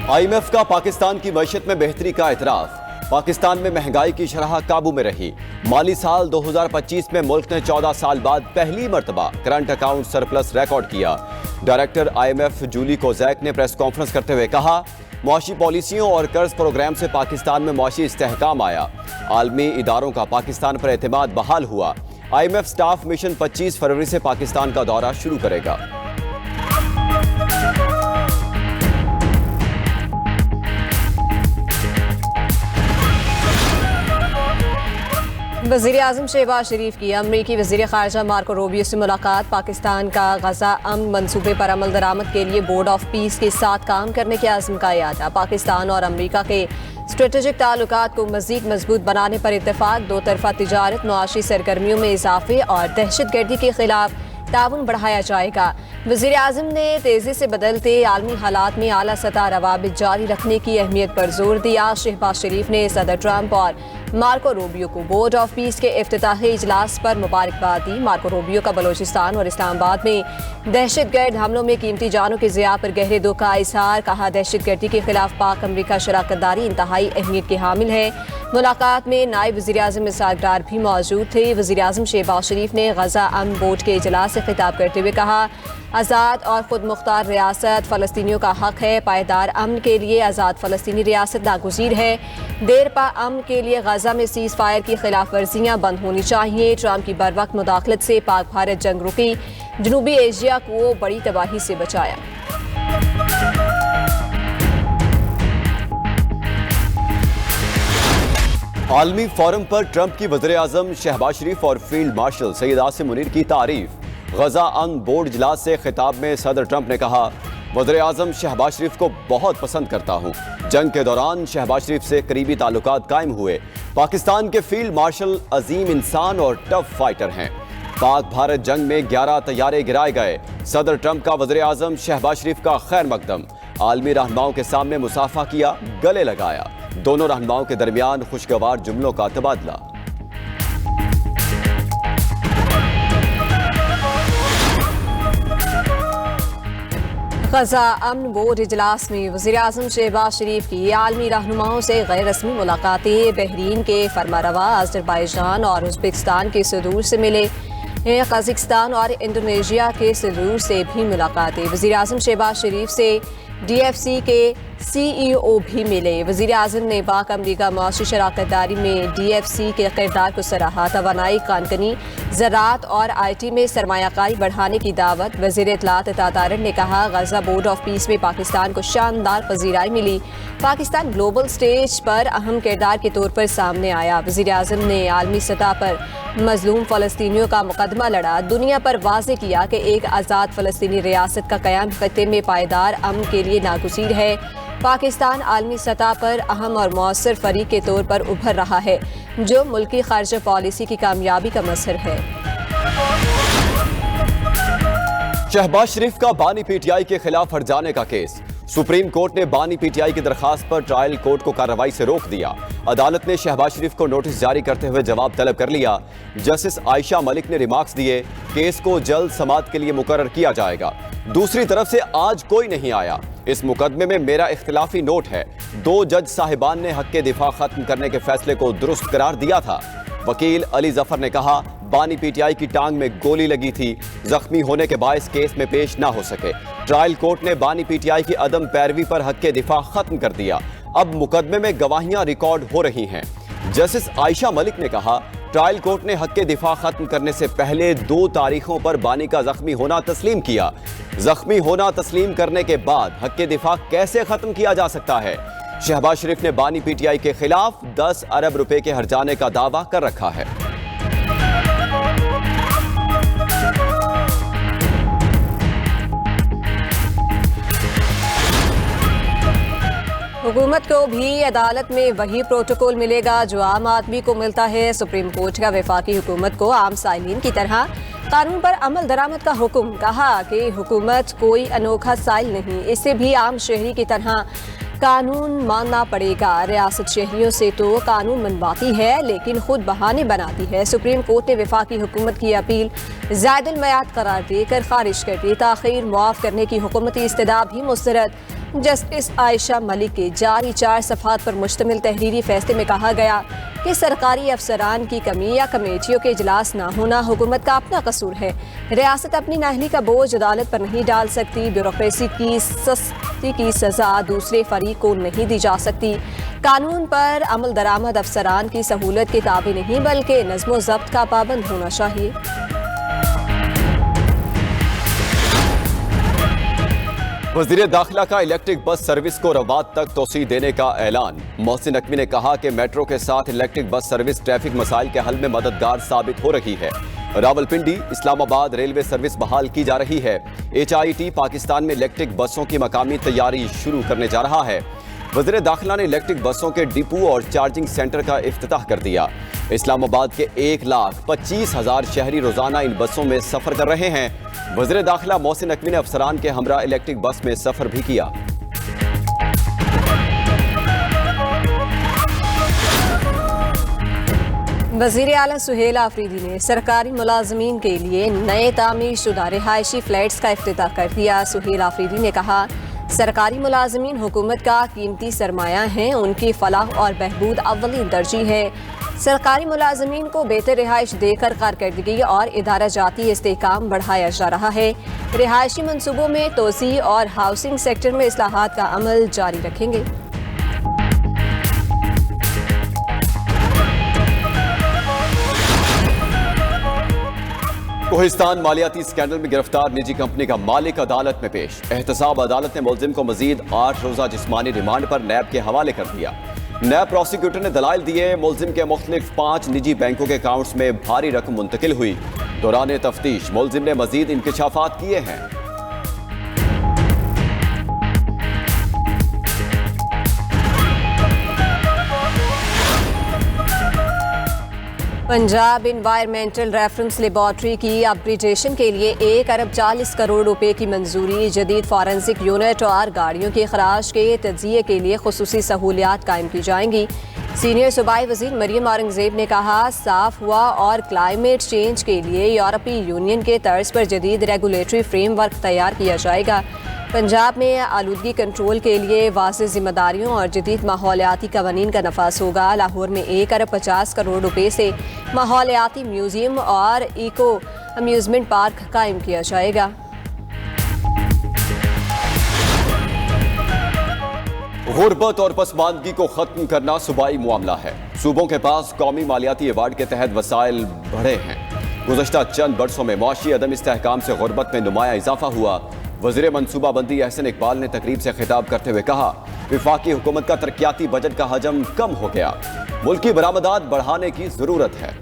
IMF का पाकिस्तान की मईशत में बेहतरी का एतराफ। पाकिस्तान में महंगाई की शरह काबू में रही। माली साल 2025 में मुल्क ने 14 साल बाद पहली मरतबा करंट अकाउंट सरप्लस रिकॉर्ड किया। डायरेक्टर IMF जूली कोजैक ने प्रेस कॉन्फ्रेंस करते हुए कहा, मुआशी पॉलिसियों और कर्ज प्रोग्राम से पाकिस्तान में मुआशी इस्तेहकाम आया। आलमी इदारों का पाकिस्तान पर एतमाद बहाल हुआ। IMF स्टाफ मिशन 25 फरवरी से पाकिस्तान का दौरा शुरू करेगा। वज़ीर आज़म शहबाज शरीफ की अमरीकी वज़ीर ख़ारजा मार्को रूबियो से मुलाकात। पाकिस्तान का गज़ा अमन मंसूबे पर अमल दरामद के लिए बोर्ड ऑफ पीस के साथ काम करने के आज़म का यादा। पाकिस्तान और अमरीका के स्ट्रेटेजिक ताल्लुकात को मज़ीद मजबूत बनाने पर इत्तेफाक। दो तरफा तिजारत, मुआशी सरगर्मियों में इजाफे और दहशतगर्दी के खिलाफ ताउन बढ़ाया जाएगा। वज़ीर आज़म ने तेज़ी से बदलते आलमी हालात में आला सतह रवाबित जारी रखने की अहमियत पर जोर दिया। शहबाज शरीफ ने सदर ट्रंप और मार्को रूबियो को बोर्ड ऑफ पीस के इफ्तिताही इजलास पर मुबारकबाद दी। मार्को रूबियो का बलोचिस्तान और इस्लामाबाद में दहशतगर्द हमलों में कीमती जानों के ज़िया पर गहरे दुख का इजहार। कहा, दहशतगर्दी के खिलाफ पाक अमरीका शराकतदारी इंतहाई अहमियत के हामिल है। मुलाकात में नायब वज़ीर आज़म इसाक डार भी मौजूद थे। वज़ीर आज़म शहबाज शरीफ ने गज़ा अमन बोर्ड के इजलास से खिताब करते हुए कहा, आज़ाद और खुद मुख्तार रियासत फ़लस्तीनियों का हक है। पायदार अमन के लिए आज़ाद फ़लस्तीनी रियासत नागुज़ीर है। देरपा अमन के लिए गज़ा में सीज़ फायर की खिलाफ वर्जियाँ बंद होनी चाहिए। ट्रंप की बरवक्त मुदाखलत से पाक भारत जंग रुकी, जनूबी एशिया को बड़ी तबाही से बचाया। आलमी फोरम पर ट्रंप की वज़ीर आज़म शहबाज शरीफ और फील्ड मार्शल सैयद आसिम मुनीर की तारीफ। गज़ा अमन बोर्ड इजलास से खिताब में सदर ट्रंप ने कहा, वज़ीर आज़म शहबाज शरीफ को बहुत पसंद करता हूँ। जंग के दौरान शहबाज शरीफ से करीबी ताल्लुकात कायम हुए। पाकिस्तान के फील्ड मार्शल अजीम इंसान और टफ फाइटर हैं। पाक भारत जंग में 11 तैयारे गिराए गए। सदर ट्रंप का वज़ीर आज़म शहबाज शरीफ का खैर मकदम। आलमी रहनुमाओं के सामने मुसाफा किया, गले लगाया। दोनों रहनुमाओं के दरमियान खुशगवार जुमलों का तबादला। गज़ा अमन बोर्ड इजलास में वज़ीर आज़म शहबाज शरीफ की आलमी रहनुमाओं से गैर रस्मी मुलाकातें। बहरीन के फरमारवा, अज़रबैजान और उज़्बेकिस्तान के सदूर से मिले। कज़ाकिस्तान और इंडोनेशिया के सदूर से भी मुलाकातें। वज़ीर आज़म शहबाज शरीफ से DFC के CEO भी मिले। वज़ीर आज़म ने पाक अमरीका मुआशी शराकतदारी में DFC के किरदार को सराहा। तवानाई, कानकनी, ज़राअत और IT में सरमायाकारी बढ़ाने की दावत। वज़ीर इत्तलात तातारन ने कहा, गज़ा बोर्ड ऑफ पीस में पाकिस्तान को शानदार पज़ीराई मिली। पाकिस्तान ग्लोबल स्टेज पर अहम किरदार के तौर पर सामने आया। वज़ीर आज़म ने आलमी सतह पर मजलूम फ़लस्तीनियों का मुकदमा लड़ा। दुनिया पर वाज़े किया कि एक आज़ाद फ़लस्तीनी रियासत का क़याम खत्ते में पायदार अमन के लिए नागुज़ीर है। पाकिस्तान आलमी सतह पर अहम और मौसर फरीक के तौर पर उभर रहा है, जो मुल्की ख़ारजा पॉलिसी की कामयाबी का मज़हर है। शहबाज शरीफ का बानी PTI के खिलाफ हट जाने का केस। सुप्रीम कोर्ट ने बानी PTI की दरखास्त पर ट्रायल कोर्ट को कार्रवाई से रोक दिया। अदालत ने शहबाज शरीफ को नोटिस जारी करते हुए जवाब तलब कर लिया। जस्टिस आयशा मलिक ने रिमार्क्स दिए, केस को जल्द समाअत के लिए मुकर्रर किया जाएगा। दूसरी तरफ से आज कोई नहीं आया। इस मुकदमे में मेरा इख्तिलाफी नोट है। 2 जज साहिबान ने हक के दिफा खत्म करने के फैसले को दुरुस्त करार दिया था। वकील अली जफर ने कहा, बानी PTI की टांग में गोली लगी थी, जख्मी होने के बायस केस में पेश ना हो सके। ट्रायल कोर्ट ने बानी PTI की अदम पैरवी पर हक के दिफा खत्म कर दिया। अब मुकदमे में गवाहियां रिकॉर्ड हो रही हैं। जस्टिस आयशा मलिक ने कहा, ट्रायल कोर्ट ने हक के दिफा खत्म करने से पहले 2 तारीखों पर बानी का जख्मी होना तस्लीम किया। जख्मी होना तस्लीम करने के बाद हक के दिफा कैसे खत्म किया जा सकता है? शहबाज शरीफ ने बानी PTI के खिलाफ 10 अरब रुपए के हर्जाने का दावा कर रखा है। हुकूमत को भी अदालत में वही प्रोटोकॉल मिलेगा जो आम आदमी को मिलता है। सुप्रीम कोर्ट का वफाकी हुकूमत को आम साइलिन की तरह कानून पर अमल दरामद का हुक्म। कहा कि हुकूमत कोई अनोखा साइल नहीं, इससे भी आम शहरी की तरह कानून मानना पड़ेगा। रियासत शहरियों से तो कानून मनवाती है लेकिन खुद बहाने बनाती है। सुप्रीम कोर्ट ने वफाकी हुकूमत की अपील ज़ायदुल मयाद करार देकर खारिज कर दी। ताखीर मुआफ करने की हुकूमती इस्तदा भी मुस्तरद। जस्टिस आयशा मलिक के जारी 4 सफ़हात पर मुश्तमिल तहरीरी फैसले में कहा गया कि सरकारी अफसरान की कमी या कमेटियों के इजलास ना होना हुकूमत का अपना कसूर है। रियासत अपनी नाअहली का बोझ अदालत पर नहीं डाल सकती। ब्यूरोक्रेसी की सख्ती की सज़ा दूसरे फरीक को नहीं दी जा सकती। कानून पर अमल दरामद अफसरान की सहूलत के ताबे नहीं बल्कि नज़्म ज़ब्त का पाबंद होना चाहिए। वज़ीर दाखिला का इलेक्ट्रिक बस सर्विस को रवात तक तोसी देने का ऐलान। मोहसिन नकवी ने कहा कि मेट्रो के साथ इलेक्ट्रिक बस सर्विस ट्रैफिक मसाइल के हल में मददगार साबित हो रही है। रावलपिंडी इस्लामाबाद रेलवे सर्विस बहाल की जा रही है। HIT पाकिस्तान में इलेक्ट्रिक बसों की मकामी तैयारी शुरू करने जा रहा है। वज़ीर दाखिला ने इलेक्ट्रिक बसों के डिपो और चार्जिंग सेंटर का इफ्तिताह कर दिया। इस्लामाबाद के 1,25,000 शहरी रोजाना इन बसों में सफर कर रहे हैं। वज़ीर दाखिला मोहसिन नकवी ने अफसरान के हमरा इलेक्ट्रिक बस में सफर भी किया। वज़ीर आला सुहेल आफरीदी ने सरकारी मुलाजमीन के लिए नए तामीर शुदा रिहायशी फ्लैट्स का इफ्तिताह कर दिया। सुहेल आफरीदी ने कहा, सरकारी मुलाजमीन हुकूमत का कीमती सरमाया हैं, उनकी फलाह और बहबूद अव्वलीन तरजीह है। सरकारी मुलाजमीन को बेहतर रिहाइश देकर कारकर्दगी और इदारा जाती इस्तेहकाम बढ़ाया जा रहा है। रिहायशी मनसूबों में तोसी और हाउसिंग सेक्टर में इस्लाहात का अमल जारी रखेंगे। कोहिस्तान मालियाती स्कैंडल में गिरफ्तार निजी कंपनी का मालिक अदालत में पेश। एहतसाब अदालत ने मुलजिम को मजीद 8 रोजा जिस्मानी रिमांड पर नैब के हवाले कर दिया। नैब प्रोसिक्यूटर ने दलाइल दिए, मुलजिम के मुख्तलिफ 5 निजी बैंकों के अकाउंट्स में भारी रकम मुंतकिल हुई। दौरान तफ्तीश मुलजिम ने मजीद इंकशाफात किए हैं। पंजाब इन्वायरमेंटल रेफरेंस लेबॉर्ट्री की अपग्रेडेशन के लिए 1 अरब 40 करोड़ रुपए की मंजूरी। जदीद फॉरेंसिक यूनिट और गाड़ियों के खराज के तजिए के लिए खुसूसी सहूलियात कायम की जाएंगी। सीनियर सूबाई वजीर मरियम औरंगजेब ने कहा, साफ हुआ और क्लाइमेट चेंज के लिए यूरोपीय यूनियन के तर्ज पर जदीद रेगुलेटरी फ्रेमवर्क तैयार किया जाएगा। पंजाब में आलूदगी कंट्रोल के लिए वाज़ेह जिम्मेदारियों और जदीद माहौलियाती कवानीन का नफाज होगा। लाहौर में 1 अरब 50 करोड़ रुपए से माहौलियाती म्यूजियम और इको अम्यूजमेंट पार्क कायम किया जाएगा। गुर्बत और पसमानदगी को खत्म करना सूबाई मामला है। सूबों के पास कौमी मालियाती अवार्ड के तहत वसाइल बढ़े हैं। गुज़श्ता चंद बरसों में मुआशी अदम इस्तेहकाम से गुर्बत में नुमाया इजाफा हुआ। वज़ीर मनसूबाबंदी अहसन इकबाल ने तकरीब से खिताब करते हुए कहा, वफाकी हुकूमत का तरक्याती बजट का हजम कम हो गया, मुल्की बरामदात बढ़ाने की जरूरत है।